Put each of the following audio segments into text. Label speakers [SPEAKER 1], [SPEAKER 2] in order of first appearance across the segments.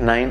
[SPEAKER 1] 9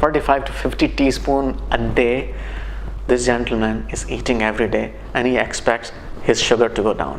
[SPEAKER 1] 45 to 50 teaspoon a day this gentleman is eating every day and he expects his sugar to go down.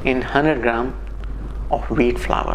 [SPEAKER 1] in 100 gram of wheat flour.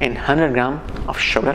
[SPEAKER 1] in 100 gram of sugar.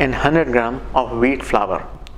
[SPEAKER 1] in 100 gram of wheat flour،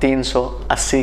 [SPEAKER 1] 380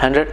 [SPEAKER 1] 100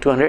[SPEAKER 1] 200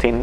[SPEAKER 1] 3